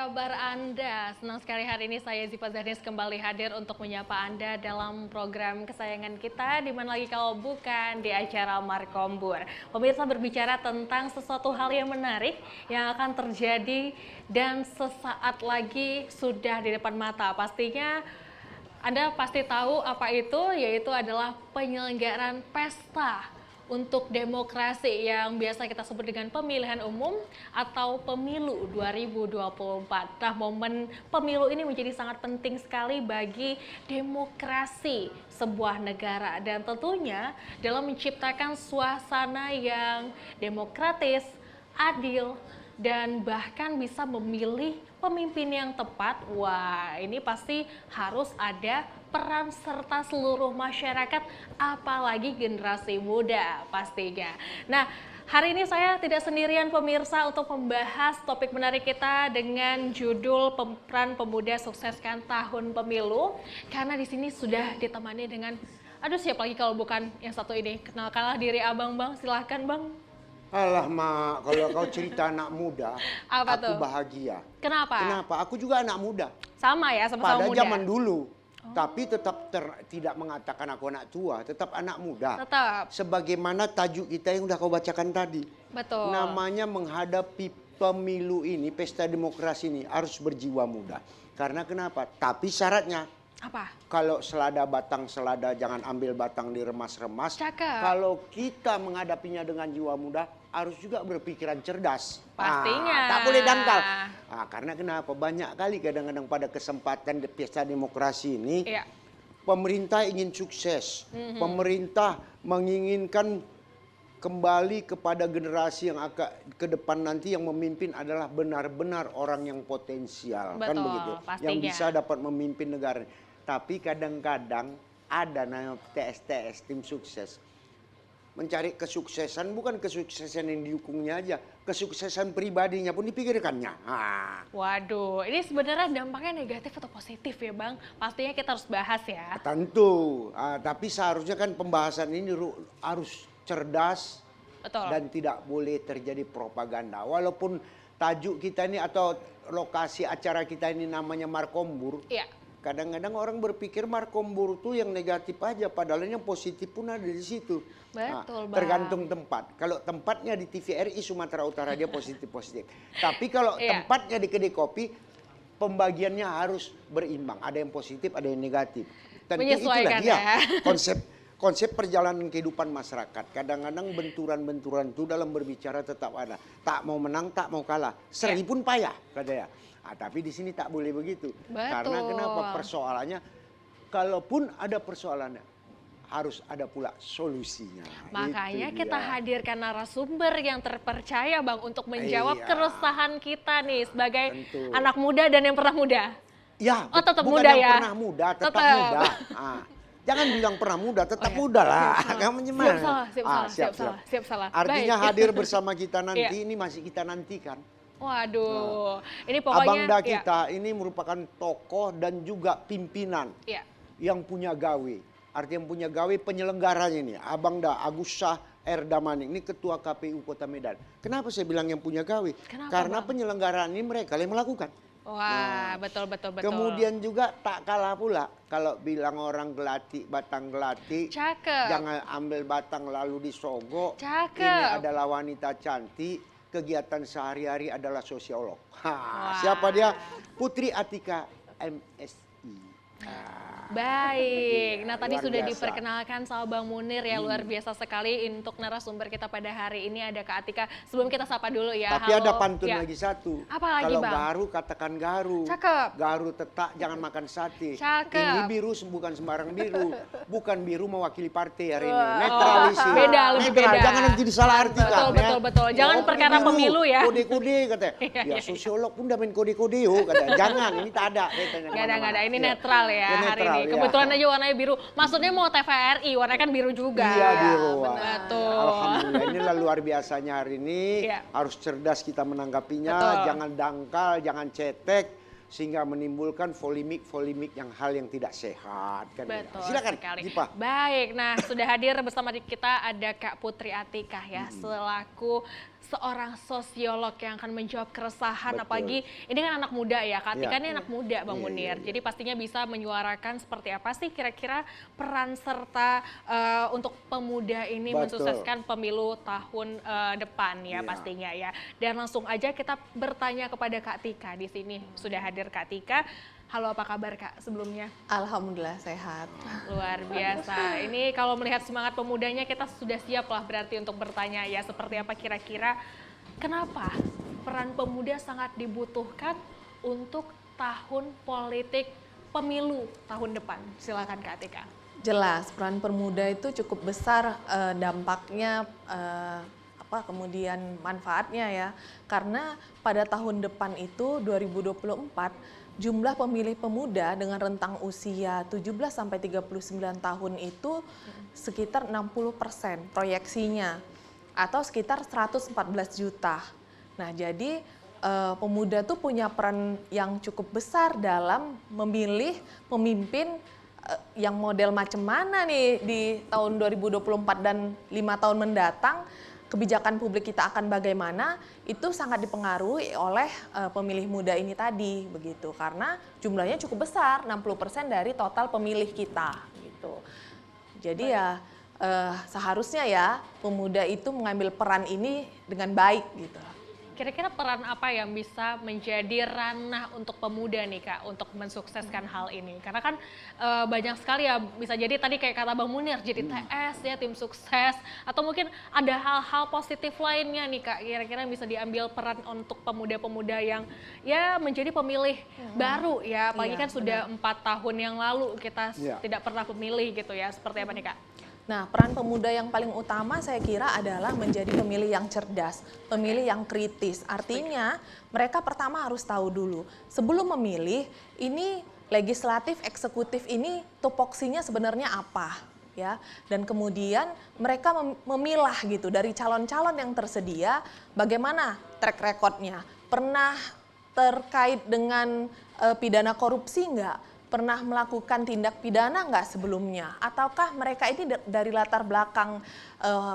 kabar Anda? Senang sekali hari ini saya Ziva Zahnis kembali hadir untuk menyapa Anda dalam program kesayangan kita, di mana lagi kalau bukan di acara Markombur. Pemirsa, berbicara tentang sesuatu hal yang menarik yang akan terjadi dan sesaat lagi sudah di depan mata. Pastinya Anda pasti tahu apa itu, yaitu adalah penyelenggaraan pesta untuk demokrasi yang biasa kita sebut dengan pemilihan umum atau pemilu 2024. Nah, momen pemilu ini menjadi sangat penting sekali bagi demokrasi sebuah negara dan tentunya dalam menciptakan suasana yang demokratis, adil, dan bahkan bisa memilih pemimpin yang tepat. Wah, ini pasti harus ada peran serta seluruh masyarakat, apalagi generasi muda pastinya. Nah, hari ini saya tidak sendirian pemirsa untuk membahas topik menarik kita dengan judul Peran Pemuda Sukseskan Tahun Pemilu, karena di sini sudah ditemani dengan, aduh siapa lagi kalau bukan yang satu ini. Kenalkanlah diri abang, bang, silahkan bang. Alah Mak, kalau kau cerita anak muda, Apa aku tuh? bahagia. Kenapa? Kenapa? Aku juga anak muda. Sama ya, sama-sama Pada muda. zaman dulu. Tapi tetap tidak mengatakan aku anak tua, tetap anak muda. Tetap. Sebagaimana tajuk kita yang udah kau bacakan tadi. Betul. Namanya menghadapi pemilu ini, pesta demokrasi ini harus berjiwa muda. Karena kenapa? Tapi syaratnya, Apa? kalau selada batang selada, jangan ambil batang diremas-remas. Cakep. Kalau kita menghadapinya dengan jiwa muda, harus juga berpikiran cerdas. Pastinya. Tak boleh dangkal. Karena kenapa? Banyak kali kadang-kadang pada kesempatan pesta demokrasi ini, Iya. pemerintah ingin sukses. Pemerintah menginginkan kembali kepada generasi yang akan ke depan nanti yang memimpin adalah benar-benar orang yang potensial. Kan Betul, begitu. Yang pastinya. bisa dapat memimpin negara. Tapi kadang-kadang ada namanya TSTS, tim sukses. Mencari kesuksesan bukan kesuksesan yang didukungnya aja, kesuksesan pribadinya pun dipikirkannya. Waduh, ini sebenarnya dampaknya negatif atau positif ya bang? Pastinya kita harus bahas ya. Tentu, tapi seharusnya kan pembahasan ini harus cerdas. Betul. Dan tidak boleh terjadi propaganda. Walaupun tajuk kita ini atau lokasi acara kita ini namanya Markombur. Iya. Kadang-kadang orang berpikir Markombur itu yang negatif aja, padahal yang positif pun ada di situ. Betul, Bang. Tergantung tempat. Kalau tempatnya di TVRI Sumatera Utara dia positif-positif. Tapi kalau Iya. tempatnya di kedai kopi, pembagiannya harus berimbang. Ada yang positif, ada yang negatif. Tentu Menyesuaikan itulah dia ya. konsep perjalanan kehidupan masyarakat. Kadang-kadang benturan-benturan itu dalam berbicara tetap ada. Tak mau menang, tak mau kalah. Seri pun payah, katanya. Tapi di sini tak boleh begitu. Betul. Karena kenapa? Persoalannya, kalaupun ada persoalannya, harus ada pula solusinya. Makanya Itu kita dia. hadirkan narasumber yang terpercaya bang untuk menjawab Iya. keresahan kita nih sebagai Tentu. anak muda dan yang pernah muda. Ya, Oh, tetap bukan muda yang ya? pernah muda, tetap Tetap. muda. Jangan bilang pernah muda, tetap Oh, ya. muda lah. Siap salah. Kamu gimana? Siap salah, siap salah, siap salah, siap salah. Artinya Baik. hadir bersama kita nanti, Iya. ini masih kita nantikan. Waduh, ini pokoknya. Abangda ya. kita ini merupakan tokoh dan juga pimpinan Iya. yang punya gawe. Artinya yang punya gawe penyelenggaranya ini. Abangda Agus Syah R. Damanik ini ketua KPU Kota Medan. Kenapa saya bilang yang punya gawe? Kenapa, Karena Bang? penyelenggaraan ini mereka yang melakukan. Wah, betul. Kemudian juga tak kalah pula kalau bilang orang gelati, batang gelati. Cakep. Jangan ambil batang lalu disogok. Cakep. Ini adalah wanita cantik. Kegiatan sehari-hari adalah sosiolog. Wah. Siapa dia? Putri Atika MSI. Baik, nah tadi Luar sudah biasa. diperkenalkan sama Bang Munir ya, luar biasa sekali untuk narasumber kita pada hari ini ada Kak Atika. Sebelum kita sapa dulu ya. Tapi ada halo. pantun Ya. lagi satu. Apa lagi, Kalau Bang? garu katakan garu. Cakep. Garu tetak jangan makan sate. Cakep. Ini biru bukan sembarang biru. Bukan biru mewakili partai hari ini. Wah. Netralisir. Beda, lebih Netral. beda. Jangan nanti disalah artikan. Betul. Jangan perkara pemilu ya. Kode-kode katanya. Ya sosiolog pun udah main kode-kode yo katanya. Jangan, ini tak ada. Nggak ada. Ini netral ya, hari netral, ini. ya. Kebetulan aja warnanya biru. Maksudnya mau TVRI, warnanya kan biru juga. Iya biru. Betul. Alhamdulillah inilah luar biasanya hari ini. Iya. Harus cerdas kita menanggapinya. Betul. Jangan dangkal, jangan cetek. Sehingga menimbulkan polemik yang hal yang tidak sehat. Kan ya. Betul Silakan, sekali. Zipa. Baik, nah sudah hadir bersama kita ada Kak Putri Atikah ya, selaku seorang sosiolog yang akan menjawab keresahan, Betul. apalagi ini kan anak muda ya, Kak Tika Iya. ini anak muda Bang Iya, Munir, iya, iya. jadi pastinya bisa menyuarakan seperti apa sih kira-kira peran serta untuk pemuda ini Betul. mensukseskan pemilu tahun depan ya Iya. pastinya ya. Dan langsung aja kita bertanya kepada Kak Tika, di sini sudah hadir Kak Tika. Halo, apa kabar Kak sebelumnya? Alhamdulillah sehat. Luar biasa. Ini kalau melihat semangat pemudanya kita sudah siap lah berarti untuk bertanya ya seperti apa kira-kira kenapa peran pemuda sangat dibutuhkan untuk tahun politik pemilu tahun depan. Silakan Kak Tika. Jelas peran pemuda itu cukup besar dampaknya kemudian manfaatnya ya. Karena pada tahun depan itu 2024 jumlah pemilih pemuda dengan rentang usia 17 sampai 39 tahun itu sekitar 60% proyeksinya atau sekitar 114 juta. Nah, jadi pemuda tuh punya peran yang cukup besar dalam memilih pemimpin yang model macam mana nih di tahun 2024 dan 5 tahun mendatang. Kebijakan publik kita akan bagaimana itu sangat dipengaruhi oleh pemilih muda ini tadi begitu, karena jumlahnya cukup besar 60% dari total pemilih kita gitu. Jadi ya seharusnya ya pemuda itu mengambil peran ini dengan baik gitu. Kira-kira peran apa yang bisa menjadi ranah untuk pemuda nih Kak untuk mensukseskan hal ini? Karena kan banyak sekali ya, bisa jadi tadi kayak kata Bang Munir jadi TS ya, tim sukses, atau mungkin ada hal-hal positif lainnya nih Kak, kira-kira bisa diambil peran untuk pemuda-pemuda yang ya menjadi pemilih baru ya, apalagi Iya, kan sudah 4 tahun yang lalu kita Iya. tidak pernah memilih gitu ya, seperti apa nih Kak? Nah, peran pemuda yang paling utama saya kira adalah menjadi pemilih yang cerdas, pemilih yang kritis. Artinya, mereka pertama harus tahu dulu, sebelum memilih, ini legislatif, eksekutif ini tupoksinya sebenarnya apa, ya. Dan kemudian mereka memilah gitu dari calon-calon yang tersedia, bagaimana track recordnya, pernah terkait dengan pidana korupsi enggak? Pernah melakukan tindak pidana nggak sebelumnya? Ataukah mereka ini dari latar belakang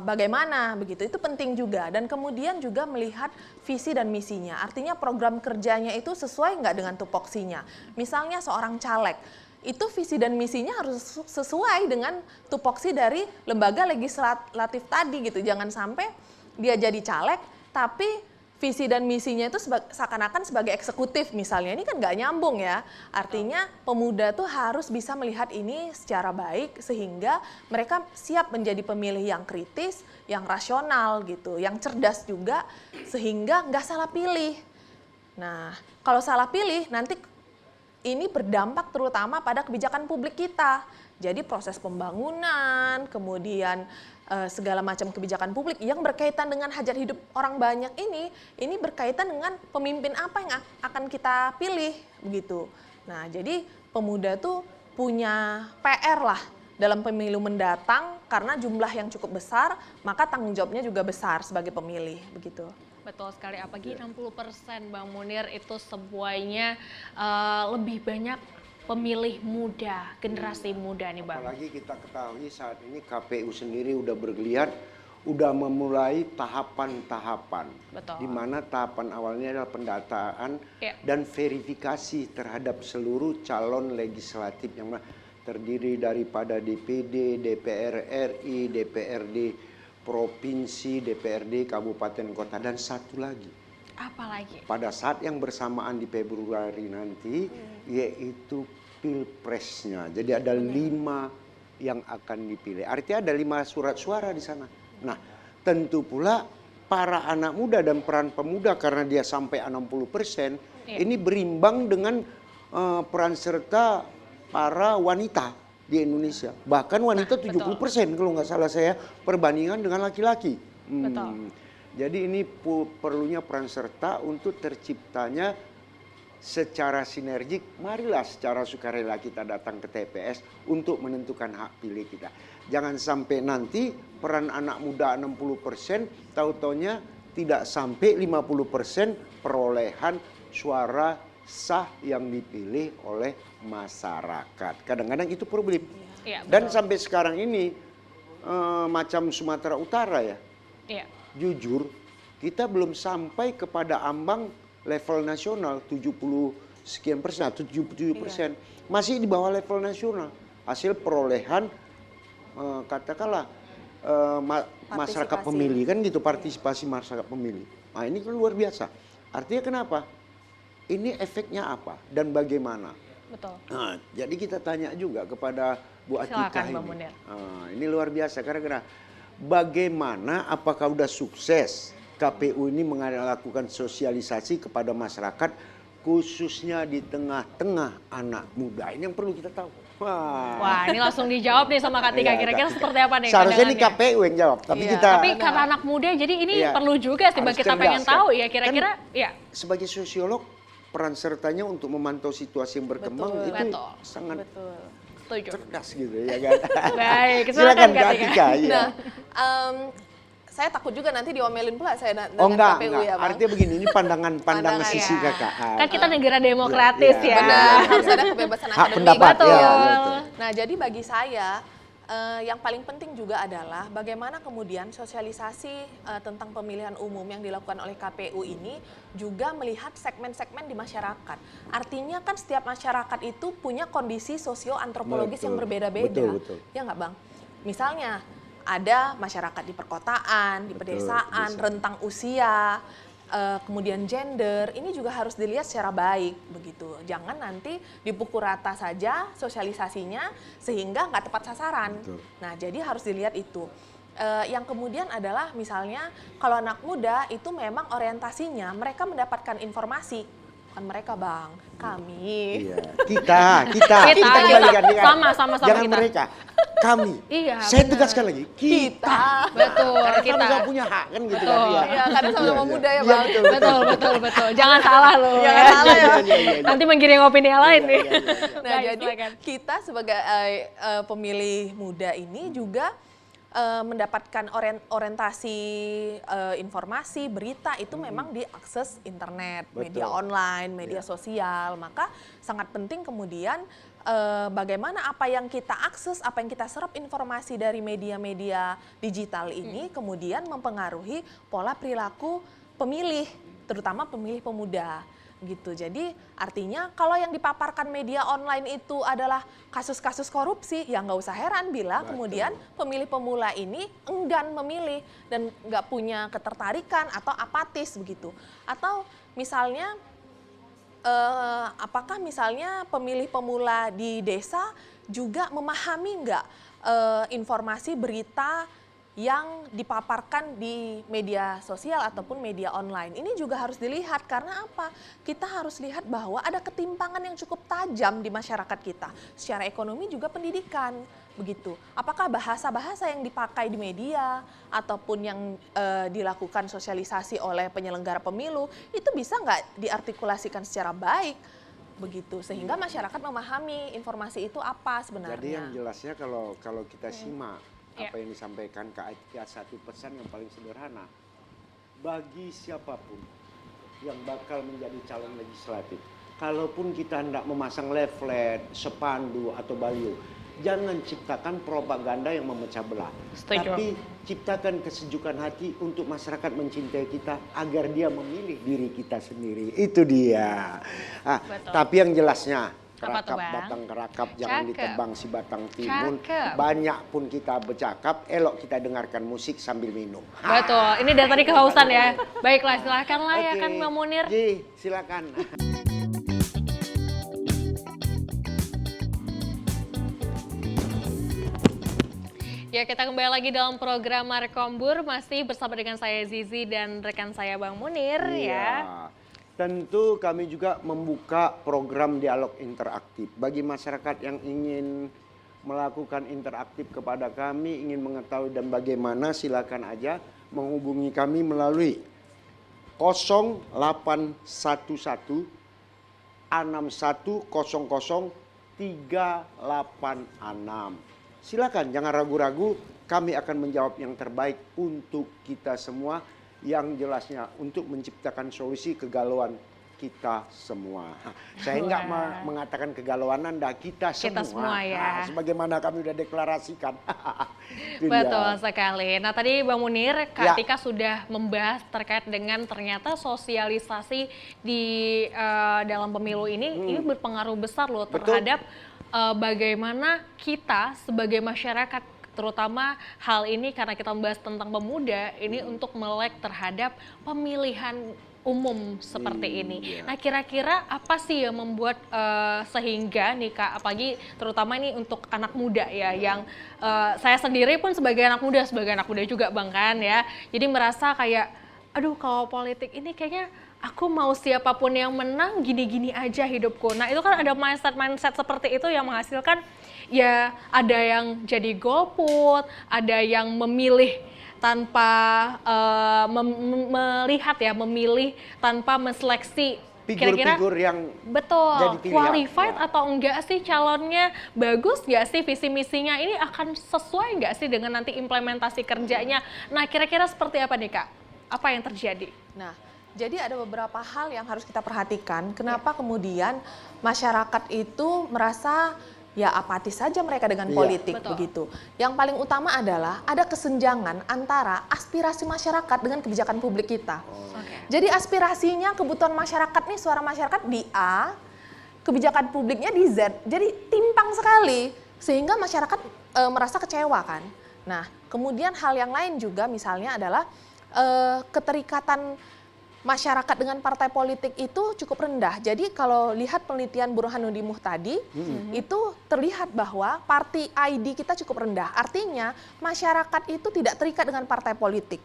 bagaimana begitu? Itu penting juga. Dan kemudian juga melihat visi dan misinya. Artinya program kerjanya itu sesuai nggak dengan tupoksinya. Misalnya seorang caleg, itu visi dan misinya harus sesuai dengan tupoksi dari lembaga legislatif tadi gitu. Jangan sampai dia jadi caleg, tapi visi dan misinya itu seakan-akan sebagai eksekutif misalnya, ini kan nggak nyambung ya. Artinya pemuda tuh harus bisa melihat ini secara baik sehingga mereka siap menjadi pemilih yang kritis, yang rasional gitu, yang cerdas juga sehingga nggak salah pilih. Nah, kalau salah pilih nanti ini berdampak terutama pada kebijakan publik kita. Jadi proses pembangunan, kemudian segala macam kebijakan publik yang berkaitan dengan hajat hidup orang banyak ini berkaitan dengan pemimpin apa yang akan kita pilih begitu. Nah, jadi pemuda tuh punya PR lah dalam pemilu mendatang karena jumlah yang cukup besar, maka tanggung jawabnya juga besar sebagai pemilih begitu. Betul sekali, apalagi 60% Bang Munir itu semuanya lebih banyak pemilih muda, generasi muda nih Bang. Apalagi kita ketahui saat ini KPU sendiri udah bergeliat, udah memulai tahapan-tahapan. Betul. Di mana tahapan awalnya adalah pendataan Ya. dan verifikasi terhadap seluruh calon legislatif yang terdiri daripada DPD, DPR RI, DPRD provinsi, DPRD kabupaten kota, dan satu lagi. Apalagi? Pada saat yang bersamaan di Februari nanti, yaitu pilpresnya. Jadi ada 5 yang akan dipilih. Artinya ada 5 surat suara di sana. Nah, tentu pula para anak muda dan peran pemuda karena dia sampai 60%, ini berimbang dengan peran serta para wanita di Indonesia. Bahkan wanita 70% kalau nggak salah saya perbandingan dengan laki-laki. Betul. Jadi ini perlunya peran serta untuk terciptanya secara sinergik. Marilah secara sukarela kita datang ke TPS untuk menentukan hak pilih kita. Jangan sampai nanti peran anak muda 60%, tahu-taunya tidak sampai 50% perolehan suara sah yang dipilih oleh masyarakat. Kadang-kadang itu problem. Iya, Dan betul. sampai sekarang ini macam Sumatera Utara ya. Iya. Jujur, kita belum sampai kepada ambang level nasional 70 sekian persen, 77%. Masih di bawah level nasional. Hasil perolehan katakanlah masyarakat pemilih kan gitu, partisipasi masyarakat pemilih. Nah ini kan luar biasa. Artinya kenapa? Ini efeknya apa dan bagaimana? Betul. Nah, jadi kita tanya juga kepada Bu Atika Silakan, Bang ini. Munir. Ini luar biasa karena bagaimana, apakah udah sukses KPU ini melakukan sosialisasi kepada masyarakat khususnya di tengah-tengah anak muda. Ini yang perlu kita tahu. Wah, ini langsung dijawab nih sama Kak Tika. Kira-kira seperti apa nih seharusnya ini pandangannya? KPU yang jawab, tapi kita Tapi karena anak muda, jadi ini perlu juga sih, Bang, harus kita pengen cerdas, tahu kan? ya kira-kira. Ya. Sebagai sosiolog, peran sertanya untuk memantau situasi yang berkembang itu sangat Setuju. cerdas gitu ya kan. Baik, Silakan Kak Kak Tika. Tika. Ya. Saya takut juga nanti diomelin pula saya dengan Enggak, KPU enggak. ya, Bang. Artinya begini, ini pandangan Pandangan sisi ya. kakak. Kan kita negara demokratis Iya, ya. Benar, harus ada kebebasan Hak akademik. pendapat, Betul. ya, betul. Nah, jadi bagi saya yang paling penting juga adalah bagaimana kemudian sosialisasi tentang pemilihan umum yang dilakukan oleh KPU ini juga melihat segmen-segmen di masyarakat. Artinya kan setiap masyarakat itu punya kondisi sosio-antropologis yang Betul. berbeda-beda. Betul. Ya nggak, Bang? Misalnya ada masyarakat di perkotaan, di pedesaan, rentang usia, kemudian gender, ini juga harus dilihat secara baik begitu. Jangan nanti dipukul rata saja sosialisasinya sehingga nggak tepat sasaran. Betul. Nah, jadi harus dilihat itu. Yang kemudian adalah misalnya kalau anak muda itu memang orientasinya mereka mendapatkan informasi. Bukan mereka, Bang, kami. Iya. Kita kembalikan dia. Sama Jangan kita. mereka. Kami. Iya, Saya benar. tegaskan lagi. Kita. Betul, Karena kita. kami nggak punya hak kan gitu Betul. kan. Iya. Iya, karena sama-sama muda ya, Iya, Bang. Betul. Jangan salah loh. Jangan salah ya. Iya. Nanti menggiring opini yang lain nih. Nah, Baik, jadi silakan. kita sebagai pemilih muda ini juga mendapatkan orientasi informasi, berita itu memang diakses internet, media Betul. online, media sosial. Maka sangat penting kemudian bagaimana apa yang kita akses, apa yang kita serap informasi dari media-media digital ini kemudian mempengaruhi pola perilaku pemilih, terutama pemilih pemuda. Gitu. Jadi artinya kalau yang dipaparkan media online itu adalah kasus-kasus korupsi, ya nggak usah heran bila kemudian pemilih pemula ini enggan memilih dan nggak punya ketertarikan atau apatis begitu. Atau misalnya apakah misalnya pemilih pemula di desa juga memahami nggak informasi berita yang dipaparkan di media sosial ataupun media online. Ini juga harus dilihat karena apa? Kita harus lihat bahwa ada ketimpangan yang cukup tajam di masyarakat kita. Secara ekonomi juga pendidikan, begitu. Apakah bahasa-bahasa yang dipakai di media ataupun yang dilakukan sosialisasi oleh penyelenggara pemilu itu bisa nggak diartikulasikan secara baik? Begitu, sehingga masyarakat memahami informasi itu apa sebenarnya. Jadi yang jelasnya kalau kita simak apa yang disampaikan Kak Atika, satu pesan yang paling sederhana. Bagi siapapun yang bakal menjadi calon legislatif, kalaupun kita hendak memasang leaflet, spanduk atau baliho, jangan ciptakan propaganda yang memecah belah. Setuju. Tapi ciptakan kesejukan hati untuk masyarakat mencintai kita agar dia memilih diri kita sendiri. Itu dia. Tapi yang jelasnya, Apa tuh, kerakap Bang? batang kerakap, jangan Cakep. ditebang si batang timun. Cakep. Banyak pun kita bercakap, elok kita dengarkan musik sambil minum. Betul, ini dari tadi kehausan ya. Baiklah, silakanlah ya kan Bang Munir. Ji, silakan. Ya, kita kembali lagi dalam program Markombur, masih bersama dengan saya Zizi dan rekan saya Bang Munir ya. Iya. Tentu kami juga membuka program dialog interaktif bagi masyarakat yang ingin melakukan interaktif kepada kami, ingin mengetahui dan bagaimana, silakan aja menghubungi kami melalui 0811 6100 386. Silakan, jangan ragu-ragu, kami akan menjawab yang terbaik untuk kita semua, yang jelasnya untuk menciptakan solusi kegalauan kita semua. Saya enggak mengatakan kegalauan Anda, kita semua. Ya. Sebagaimana kami udah deklarasikan. Betul sekali. Nah tadi Bang Munir, Kak Tika sudah membahas terkait dengan ternyata sosialisasi di dalam pemilu ini berpengaruh besar loh terhadap bagaimana kita sebagai masyarakat, terutama hal ini karena kita membahas tentang pemuda ini untuk melek terhadap pemilihan umum seperti ini. Nah kira-kira apa sih yang membuat sehingga nih Kak, apalagi terutama ini untuk anak muda ya, yang saya sendiri pun sebagai anak muda juga Bang kan ya, jadi merasa kayak aduh kalau politik ini kayaknya aku mau siapapun yang menang gini-gini aja hidupku. Nah itu kan ada mindset seperti itu yang menghasilkan ya ada yang jadi golput, ada yang memilih tanpa melihat ya, memilih tanpa menseleksi kira-kira figur-figur yang betul jadi pilihan, qualified atau enggak sih calonnya, bagus nggak sih visi misinya, ini akan sesuai nggak sih dengan nanti implementasi kerjanya. Nah kira-kira seperti apa nih Kak? Apa yang terjadi? Nah, jadi ada beberapa hal yang harus kita perhatikan. Kenapa kemudian masyarakat itu merasa ya apatis saja mereka dengan politik begitu. Yang paling utama adalah ada kesenjangan antara aspirasi masyarakat dengan kebijakan publik kita. Jadi aspirasinya, kebutuhan masyarakat nih, suara masyarakat di A, kebijakan publiknya di Z. Jadi timpang sekali sehingga masyarakat merasa kecewa kan. Nah, kemudian hal yang lain juga misalnya adalah keterikatan masyarakat dengan partai politik itu cukup rendah. Jadi kalau lihat penelitian Burhanuddin Muhtadi, itu terlihat bahwa party ID kita cukup rendah. Artinya masyarakat itu tidak terikat dengan partai politik.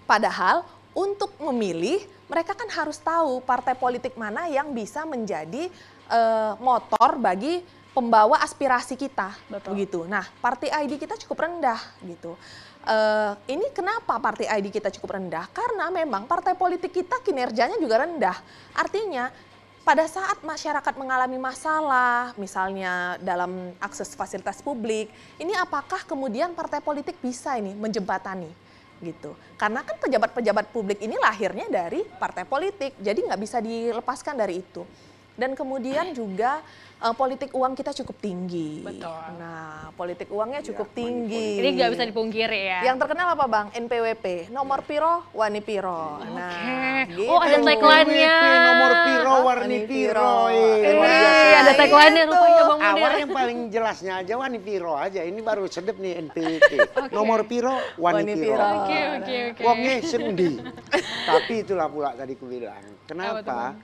Padahal untuk memilih, mereka kan harus tahu partai politik mana yang bisa menjadi motor bagi pembawa aspirasi kita. Begitu. Nah, party ID kita cukup rendah gitu. Ini kenapa partai ID kita cukup rendah? Karena memang partai politik kita kinerjanya juga rendah. Artinya pada saat masyarakat mengalami masalah, misalnya dalam akses fasilitas publik, ini apakah kemudian partai politik bisa ini menjembatani? Gitu. Karena kan pejabat-pejabat publik ini lahirnya dari partai politik, jadi nggak bisa dilepaskan dari itu. Dan kemudian juga politik uang kita cukup tinggi. Nah, politik uangnya cukup tinggi. Ini nggak bisa dipungkiri ya. Yang terkenal apa Bang? NPWP, nomor piro, wani piro. Nah, gitu. Oh ada tagline-nya. Nomor piro, warni piro. Ada tagline-nya rupanya Bang Munir. Awal yang paling jelasnya aja wani piro aja. Ini baru sedep nih NPWP. Nomor piro, wani piro. Oke. Uangnya sendi. Tapi itulah pula tadi ku bilang. Kenapa?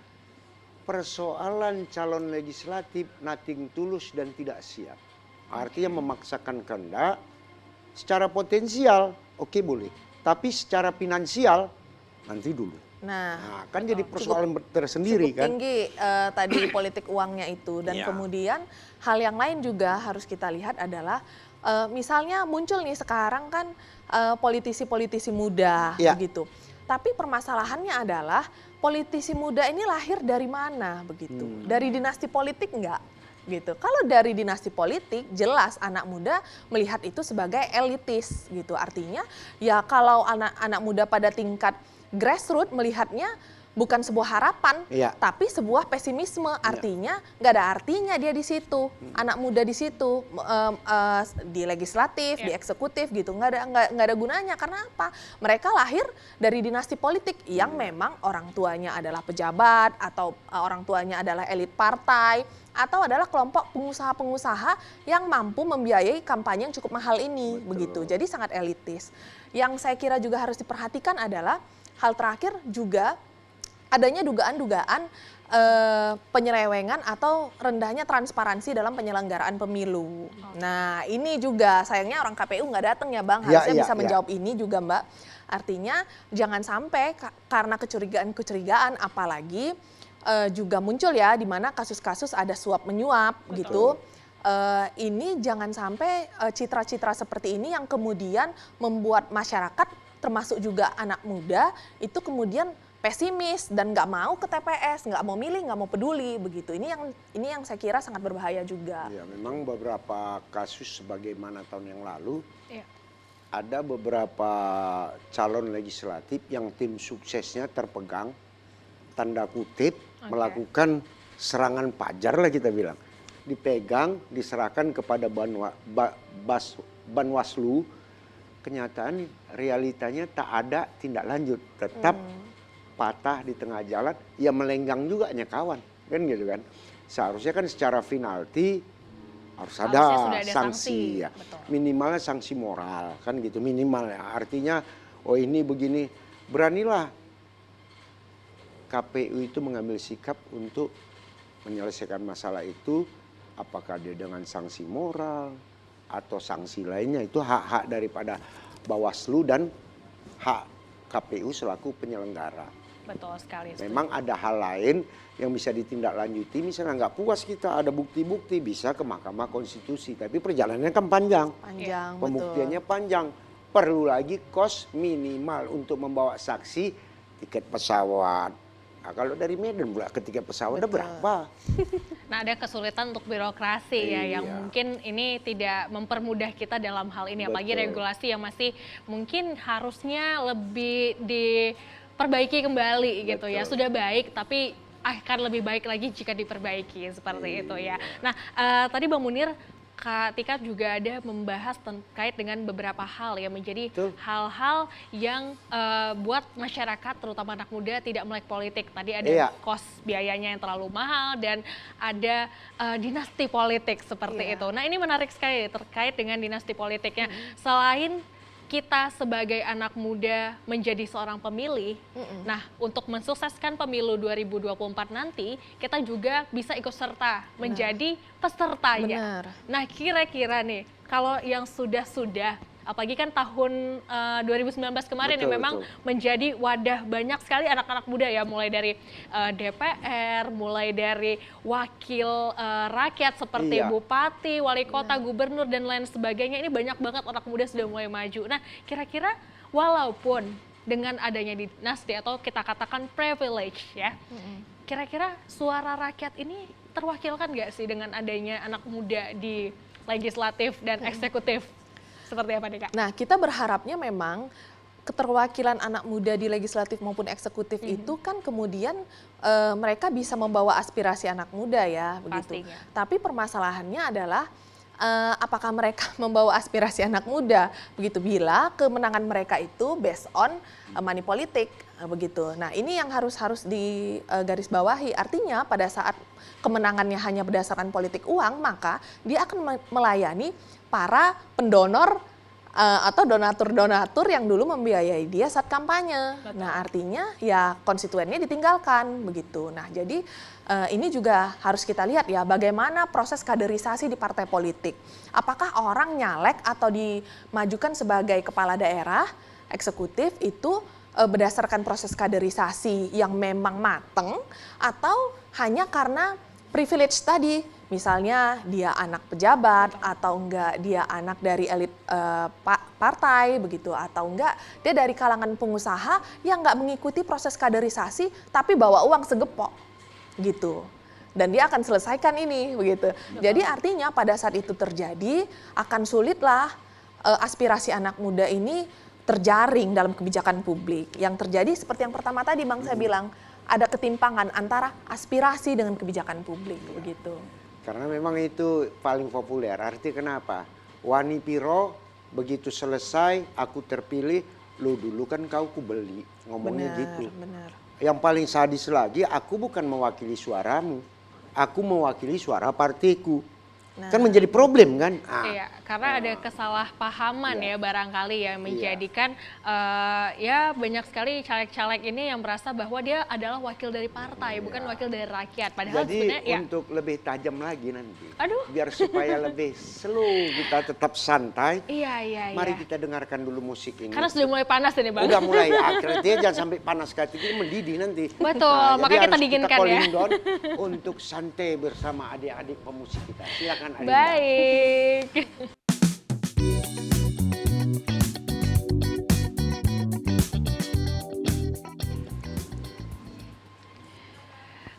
Persoalan calon legislatif nothing tulus dan tidak siap. Artinya memaksakan kehendak secara potensial, oke boleh. Tapi secara finansial nanti dulu. Nah kan jadi persoalan tersendiri cukup kan. Tinggi tadi politik uangnya itu. Dan kemudian hal yang lain juga harus kita lihat adalah misalnya muncul nih sekarang kan politisi-politisi muda begitu. Tapi permasalahannya adalah politisi muda ini lahir dari mana begitu? Dari dinasti politik enggak? Gitu. Kalau dari dinasti politik jelas anak muda melihat itu sebagai elitis gitu. Artinya ya kalau anak muda pada tingkat grassroots melihatnya bukan sebuah harapan, tapi sebuah pesimisme. Artinya nggak ada artinya dia di situ, anak muda di situ di legislatif, di eksekutif gitu, nggak ada gunanya. Karena apa? Mereka lahir dari dinasti politik yang memang orang tuanya adalah pejabat atau orang tuanya adalah elit partai atau adalah kelompok pengusaha-pengusaha yang mampu membiayai kampanye yang cukup mahal ini, begitu. Jadi sangat elitis. Yang saya kira juga harus diperhatikan adalah hal terakhir juga adanya dugaan-dugaan penyelewengan atau rendahnya transparansi dalam penyelenggaraan pemilu. Nah ini juga sayangnya orang KPU nggak datang ya Bang, harusnya bisa menjawab ini juga Mbak. Artinya jangan sampai karena kecurigaan-kecurigaan apalagi juga muncul ya di mana kasus-kasus ada suap menyuap gitu. Ini jangan sampai citra-citra seperti ini yang kemudian membuat masyarakat termasuk juga anak muda itu kemudian pesimis dan nggak mau ke TPS, nggak mau milih, nggak mau peduli begitu. Ini yang saya kira sangat berbahaya juga. Ya, memang beberapa kasus sebagaimana tahun yang lalu ada beberapa calon legislatif yang tim suksesnya terpegang tanda kutip melakukan serangan pajar lah kita bilang. Dipegang, diserahkan kepada Banwaslu. Kenyataan realitanya tak ada tindak lanjut, tetap patah di tengah jalan, ya melenggang juga kawan, kan gitu kan. Seharusnya kan secara penalti harus ada sanksi ya, minimalnya sanksi moral kan gitu, minimal ya. Artinya oh ini begini, beranilah KPU itu mengambil sikap untuk menyelesaikan masalah itu, apakah dia dengan sanksi moral atau sanksi lainnya, itu hak-hak daripada Bawaslu dan hak KPU selaku penyelenggara. Betul sekali. Memang ada hal lain yang bisa ditindaklanjuti, misalnya nggak puas kita, ada bukti-bukti, bisa ke Mahkamah Konstitusi, tapi perjalanannya kan panjang. Pembuktiannya panjang, perlu lagi kos minimal untuk membawa saksi, tiket pesawat. Nah, kalau dari Medan pula ke tiket pesawat udah berapa? Nah, ada kesulitan untuk birokrasi ya, yang mungkin ini tidak mempermudah kita dalam hal ini, apalagi regulasi yang masih mungkin harusnya lebih diperbaiki kembali gitu ya. Sudah baik tapi akan lebih baik lagi jika diperbaiki seperti itu ya. Nah, tadi Bang Munir, Kak Tika juga ada membahas terkait dengan beberapa hal yang menjadi hal-hal yang buat masyarakat terutama anak muda tidak melek politik. Tadi ada kos biayanya yang terlalu mahal dan ada dinasti politik seperti itu. Nah, ini menarik sekali terkait dengan dinasti politiknya. Selain kita sebagai anak muda menjadi seorang pemilih, nah untuk mensukseskan pemilu 2024 nanti, kita juga bisa ikut serta menjadi pesertanya. Nah, kira-kira nih, kalau yang sudah-sudah, apalagi kan tahun 2019 kemarin yang memang menjadi wadah banyak sekali anak-anak muda ya, mulai dari DPR, mulai dari wakil rakyat seperti bupati, wali kota, gubernur dan lain sebagainya. Ini banyak banget anak muda sudah mulai maju. Nah, kira-kira walaupun dengan adanya dinasti atau kita katakan privilege ya, kira-kira suara rakyat ini terwakilkan nggak sih dengan adanya anak muda di legislatif dan eksekutif? Seperti apa nih Kak? Nah, kita berharapnya memang keterwakilan anak muda di legislatif maupun eksekutif itu kan kemudian mereka bisa membawa aspirasi anak muda ya, begitu. Pastinya. Tapi permasalahannya adalah apakah mereka membawa aspirasi anak muda, begitu, bila kemenangan mereka itu based on money politik, begitu. Nah, ini yang harus digarisbawahi. Artinya pada saat kemenangannya hanya berdasarkan politik uang, maka dia akan melayani para pendonor atau donatur-donatur yang dulu membiayai dia saat kampanye. Nah, artinya ya konstituennya ditinggalkan begitu. Nah, jadi ini juga harus kita lihat ya bagaimana proses kaderisasi di partai politik. Apakah orang nyalek atau dimajukan sebagai kepala daerah eksekutif itu berdasarkan proses kaderisasi yang memang mateng atau hanya karena privilege tadi? Misalnya dia anak pejabat atau enggak dia anak dari elit partai begitu, atau enggak dia dari kalangan pengusaha yang enggak mengikuti proses kaderisasi tapi bawa uang segepok gitu. Dan dia akan selesaikan ini begitu. Jadi artinya pada saat itu terjadi akan sulitlah aspirasi anak muda ini terjaring dalam kebijakan publik. Yang terjadi seperti yang pertama tadi Bang saya bilang, ada ketimpangan antara aspirasi dengan kebijakan publik begitu. Karena memang itu paling populer. Arti kenapa? Wani Piro begitu selesai, aku terpilih, lo dulu kan kau kubeli. Ngomongnya gitu. Benar. Yang paling sadis lagi, aku bukan mewakili suaramu. Aku mewakili suara partiku. Kan menjadi problem kan? Iya, karena ada kesalahpahaman ya barangkali ya menjadikan ya banyak sekali caleg-caleg ini yang merasa bahwa dia adalah wakil dari partai, bukan wakil dari rakyat. Padahal jadi sebenarnya untuk lebih tajam lagi nanti, Aduh. biar supaya lebih slow, kita tetap santai. Iya. Mari kita dengarkan dulu musik ini. Karena sudah mulai panas ini Bang. Udah mulai akhirnya jangan sampai panas kaki ini mendidih nanti. Betul, makanya kita dinginkan ya. Down untuk santai bersama adik-adik pemusik kita. Silakan Arinda. Baik.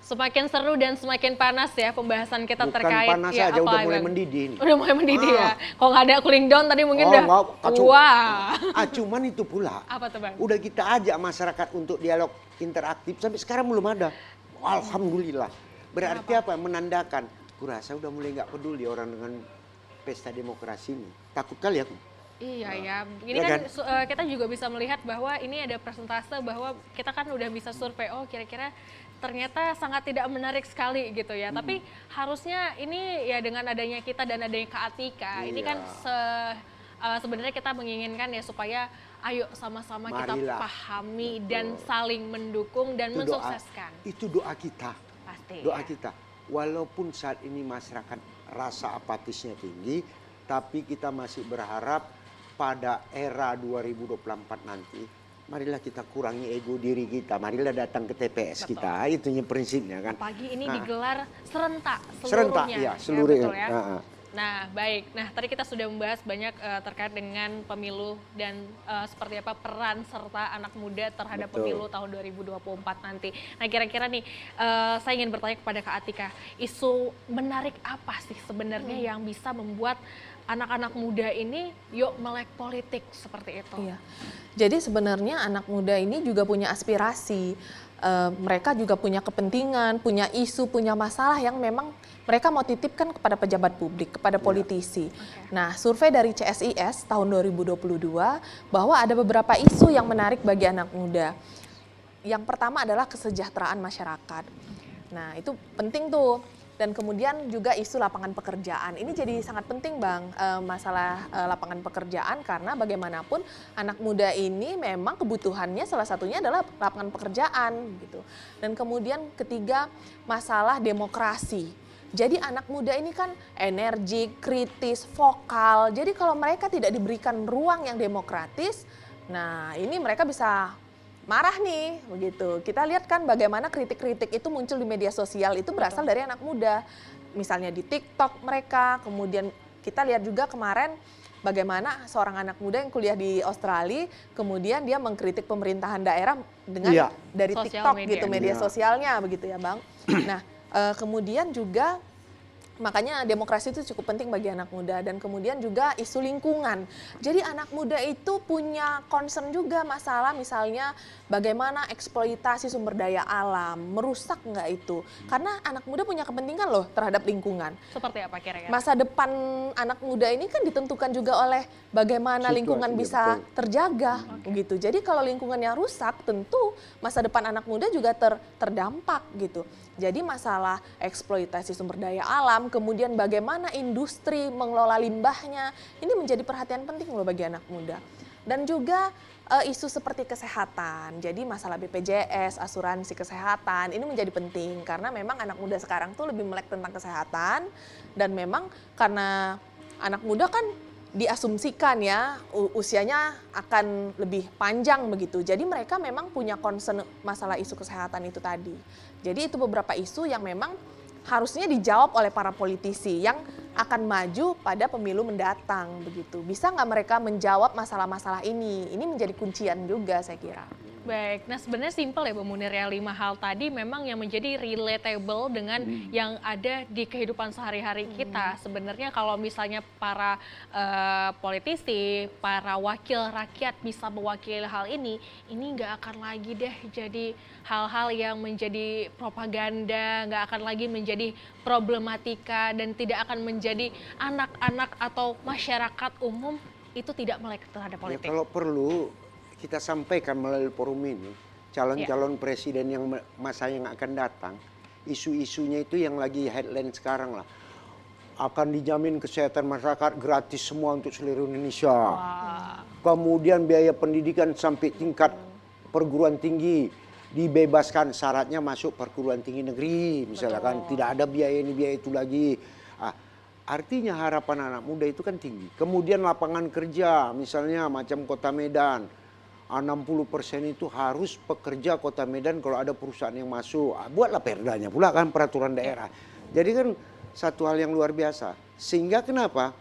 Semakin seru dan semakin panas ya pembahasan kita terkait panas ya aja, apa udah mulai Bang? mendidih nih. Udah mulai mendidih ya. Kalau nggak ada cooling down tadi mungkin udah. Kacau. Wah. Cuman itu pula. Apa tuh Bang? Udah kita ajak masyarakat untuk dialog. interaktif sampai sekarang belum ada. Alhamdulillah. Berarti apa? Menandakan, kurasa udah mulai nggak peduli orang dengan pesta demokrasi ini. Takut kali aku. Iya ya, ini Ya kan kan? kita juga bisa melihat bahwa ini ada persentase bahwa kita kan udah bisa survei, oh kira-kira ternyata sangat tidak menarik sekali gitu ya. Tapi harusnya ini ya dengan adanya kita dan adanya Kak Atika, ini kan sebenarnya kita menginginkan ya supaya ayo sama-sama kita Marilah. pahami dan saling mendukung dan Itu doa. mensukseskan. Itu doa kita. Pasti. Doa Ya. kita. Walaupun saat ini masyarakat rasa apatisnya tinggi, tapi kita masih berharap pada era 2024 nanti, marilah kita kurangi ego diri kita, marilah datang ke TPS Betul. kita, itunya prinsipnya kan. Pagi ini Nah, digelar serentak serentak, seluruhnya. ya, seluruh betul ya. Nah, Nah, baik. Nah, tadi kita sudah membahas banyak terkait dengan pemilu dan seperti apa peran serta anak muda terhadap Betul. pemilu tahun 2024 nanti. Nah, kira-kira nih saya ingin bertanya kepada Kak Atika, isu menarik apa sih sebenarnya yang bisa membuat anak-anak muda ini yuk melek politik seperti itu? Iya. Jadi sebenarnya anak muda ini juga punya aspirasi. Mereka juga punya kepentingan, punya isu, punya masalah yang memang mereka mau titipkan kepada pejabat publik, kepada politisi. Nah, survei dari CSIS tahun 2022 bahwa ada beberapa isu yang menarik bagi anak muda. Yang pertama adalah kesejahteraan masyarakat. Nah, itu penting tuh. Dan kemudian juga isu lapangan pekerjaan. Ini jadi sangat penting Bang, masalah lapangan pekerjaan karena bagaimanapun anak muda ini memang kebutuhannya salah satunya adalah lapangan pekerjaan gitu. Dan kemudian ketiga masalah demokrasi. Jadi anak muda ini kan energik, kritis, vokal. Jadi kalau mereka tidak diberikan ruang yang demokratis, nah ini mereka bisa marah nih, begitu. Kita lihat kan bagaimana kritik-kritik itu muncul di media sosial itu berasal dari anak muda. Misalnya di TikTok mereka, kemudian kita lihat juga kemarin bagaimana seorang anak muda yang kuliah di Australia, kemudian dia mengkritik pemerintahan daerah dengan dari Sosial TikTok media. gitu, media sosialnya begitu ya Bang. Nah, kemudian juga makanya demokrasi itu cukup penting bagi anak muda dan kemudian juga isu lingkungan. Jadi anak muda itu punya concern juga masalah misalnya bagaimana eksploitasi sumber daya alam, merusak nggak itu? Karena anak muda punya kepentingan loh terhadap lingkungan. Seperti apa kira-kira? Masa depan anak muda ini kan ditentukan juga oleh bagaimana Situasi, lingkungan bisa betul. terjaga gitu. Jadi kalau lingkungannya rusak tentu masa depan anak muda juga terdampak gitu. Jadi masalah eksploitasi sumber daya alam, kemudian bagaimana industri mengelola limbahnya, ini menjadi perhatian penting loh bagi anak muda. Dan juga isu seperti kesehatan, jadi masalah BPJS, asuransi kesehatan, ini menjadi penting karena memang anak muda sekarang tuh lebih melek tentang kesehatan dan memang karena anak muda kan diasumsikan ya usianya akan lebih panjang begitu. Jadi mereka memang punya concern masalah isu kesehatan itu tadi. Jadi itu beberapa isu yang memang harusnya dijawab oleh para politisi yang akan maju pada pemilu mendatang begitu. Bisa nggak mereka menjawab masalah-masalah ini? Ini menjadi kuncian juga saya kira. Baik, nah sebenarnya simpel ya Bu Munir ya, 5 hal tadi memang yang menjadi relatable dengan yang ada di kehidupan sehari-hari kita. Sebenarnya kalau misalnya para politisi, para wakil rakyat bisa mewakili hal ini nggak akan lagi deh jadi hal-hal yang menjadi propaganda, nggak akan lagi menjadi problematika dan tidak akan menjadi anak-anak atau masyarakat umum itu tidak melek terhadap Ya, politik. kalau perlu kita sampaikan melalui forum ini, calon-calon presiden yang masa yang akan datang, isu-isunya itu yang lagi headline sekarang lah. Akan dijamin kesehatan masyarakat gratis semua untuk seluruh Indonesia. Kemudian biaya pendidikan sampai tingkat perguruan tinggi dibebaskan, syaratnya masuk perguruan tinggi negeri misalnya kan, tidak ada biaya ini biaya itu lagi. Artinya harapan anak muda itu kan tinggi. Kemudian lapangan kerja misalnya macam Kota Medan, 60% itu harus pekerja Kota Medan kalau ada perusahaan yang masuk. Buatlah perdanya pula kan, peraturan daerah. Jadi kan satu hal yang luar biasa. Sehingga kenapa?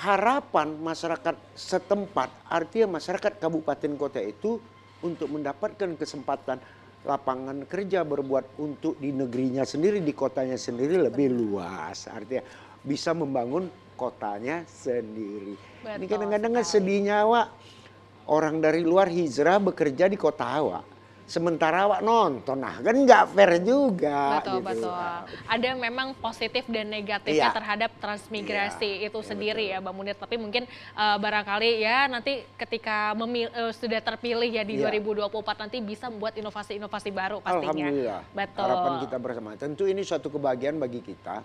Harapan masyarakat setempat, artinya masyarakat kabupaten kota itu untuk mendapatkan kesempatan lapangan kerja berbuat untuk di negerinya sendiri, di kotanya sendiri lebih luas. Artinya bisa membangun kotanya sendiri. Betul Ini kadang-kadang sekali. sedihnya Wak, orang dari luar hijrah bekerja di kota Awak. sementara awak nonton. Nah kan nggak fair juga. Betul, gitu. betul. Ada memang positif dan negatifnya terhadap transmigrasi itu sendiri ya Bang Munir. Tapi mungkin barangkali ya nanti ketika sudah terpilih ya di 2024 nanti bisa membuat inovasi-inovasi baru pastinya. Alhamdulillah. Betul. Harapan kita bersama. Tentu ini suatu kebahagiaan bagi kita.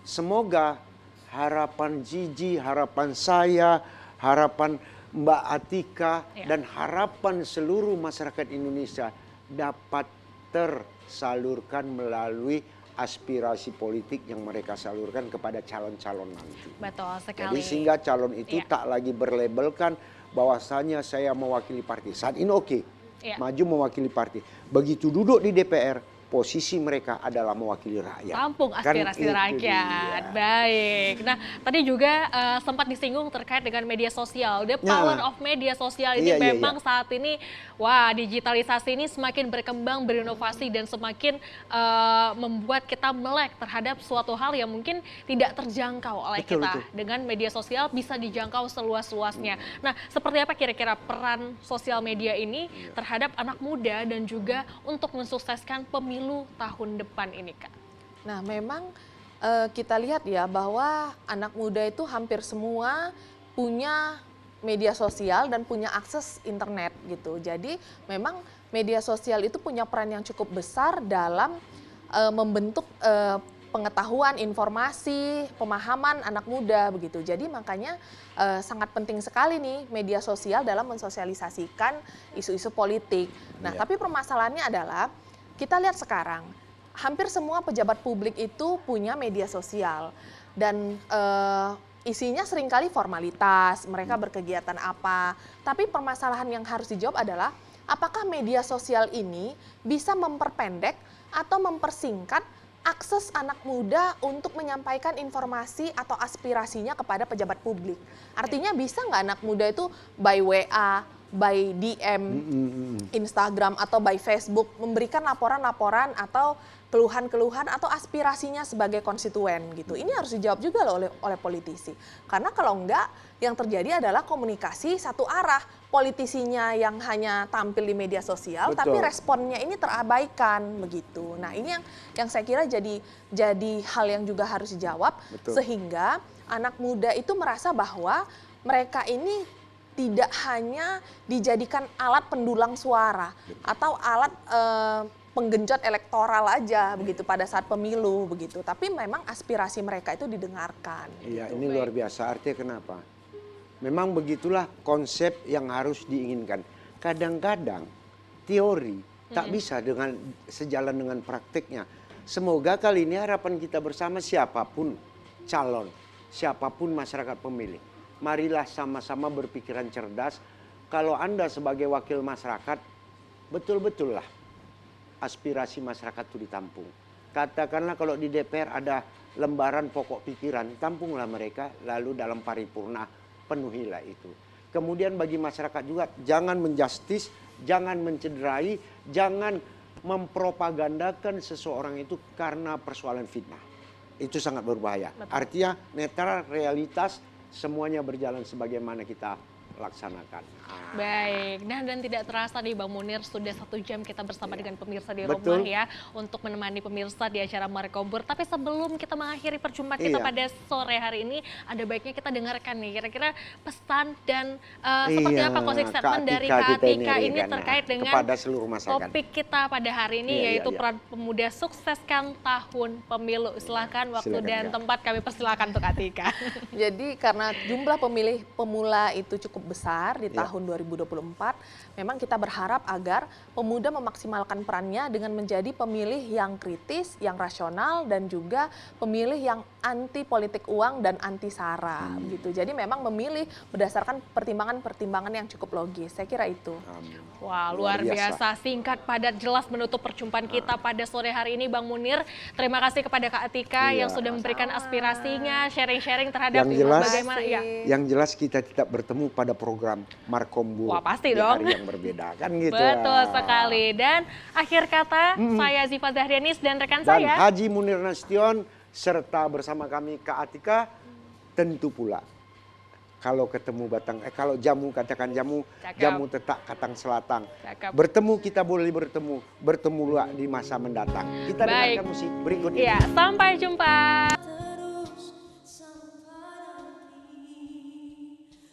Semoga harapan Gigi, harapan saya, harapan Mbak Atika, dan harapan seluruh masyarakat Indonesia dapat tersalurkan melalui aspirasi politik yang mereka salurkan kepada calon-calon nanti. Betul sekali. Jadi sehingga calon itu tak lagi berlabelkan bahwasanya saya mewakili partai. Saat ini maju mewakili partai. Begitu duduk di DPR, posisi mereka adalah mewakili rakyat. Tampung aspirasi rakyat. Baik. Nah, tadi juga sempat disinggung terkait dengan media sosial. The power of media sosial ini memang saat ini, digitalisasi ini semakin berkembang, berinovasi, dan semakin membuat kita melek terhadap suatu hal yang mungkin tidak terjangkau oleh kita. Dengan media sosial bisa dijangkau seluas-luasnya. Nah, seperti apa kira-kira peran sosial media ini terhadap anak muda dan juga untuk mensukseskan pemilu tahun depan ini, Kak? Nah, memang kita lihat ya bahwa anak muda itu hampir semua punya media sosial dan punya akses internet gitu. Jadi memang media sosial itu punya peran yang cukup besar dalam membentuk pengetahuan, informasi, pemahaman anak muda begitu. Jadi makanya sangat penting sekali nih media sosial dalam mensosialisasikan isu-isu politik. Nah, tapi permasalahannya adalah kita lihat sekarang, hampir semua pejabat publik itu punya media sosial dan isinya seringkali formalitas, mereka berkegiatan apa. Tapi permasalahan yang harus dijawab adalah apakah media sosial ini bisa memperpendek atau mempersingkat akses anak muda untuk menyampaikan informasi atau aspirasinya kepada pejabat publik. Artinya bisa nggak anak muda itu by WA, by DM, Instagram atau by Facebook memberikan laporan-laporan atau keluhan-keluhan atau aspirasinya sebagai konstituen gitu. Ini harus dijawab juga loh oleh politisi. Karena kalau enggak, yang terjadi adalah komunikasi satu arah. Politisinya yang hanya tampil di media sosial, tapi responnya ini terabaikan begitu. Nah, ini yang saya kira jadi hal yang juga harus dijawab, sehingga anak muda itu merasa bahwa mereka ini tidak hanya dijadikan alat pendulang suara atau alat penggenjot elektoral aja begitu pada saat pemilu begitu, tapi memang aspirasi mereka itu didengarkan. Iya, gitu. ini luar biasa. Artinya kenapa? Memang begitulah konsep yang harus diinginkan. Kadang-kadang teori tak bisa dengan sejalan dengan prakteknya. Semoga kali ini harapan kita bersama siapapun calon, siapapun masyarakat pemilih. Marilah sama-sama berpikiran cerdas. Kalau Anda sebagai wakil masyarakat, betul-betul lah aspirasi masyarakat itu ditampung. Katakanlah kalau di DPR ada lembaran pokok pikiran, tampunglah mereka, lalu dalam paripurna penuhilah itu. Kemudian bagi masyarakat juga jangan menjustis, jangan mencederai, jangan mempropagandakan seseorang itu karena persoalan fitnah. Itu sangat berbahaya. Artinya netral, realitas, semuanya berjalan sebagaimana kita laksanakan. Baik, nah dan tidak terasa nih Bang Munir sudah 1 jam kita bersama dengan pemirsa di rumah ya untuk menemani pemirsa di acara Markombur. Tapi sebelum kita mengakhiri perjumpaan kita pada sore hari ini, ada baiknya kita dengarkan nih kira-kira pesan dan seperti apa closing statement dari Kak Atika ini terkait dengan topik kita pada hari ini yaitu peran pemuda sukseskan tahun pemilu. Silahkan waktu dan tempat kami persilakan untuk Kak Atika. Jadi karena jumlah pemilih pemula itu cukup besar di tahun 2024, memang kita berharap agar pemuda memaksimalkan perannya dengan menjadi pemilih yang kritis, yang rasional, dan juga pemilih yang anti politik uang dan anti SARA. Gitu. Jadi memang memilih berdasarkan pertimbangan-pertimbangan yang cukup logis. Saya kira itu. Wah, luar biasa. Singkat, padat, jelas menutup perjumpaan kita pada sore hari ini, Bang Munir. Terima kasih kepada Kak Atika yang sudah memberikan aspirasinya, sharing-sharing terhadap bagaimana. Yang jelas kita tidak bertemu pada program Markombur. Wah, pasti di dong. hari yang berbeda kan gitu. Betul sekali. Dan akhir kata saya Ziva Zahrianis dan rekan dan saya Haji Munir Nasution serta bersama kami Kak Atika tentu pula kalau ketemu batang, kalau jamu katakan jamu, Cakep. jamu tetak katang selatan. Cakep. Bertemu kita boleh bertemu pula di masa mendatang. Kita Baik. dengarkan musik berikut ini. Iya, sampai jumpa.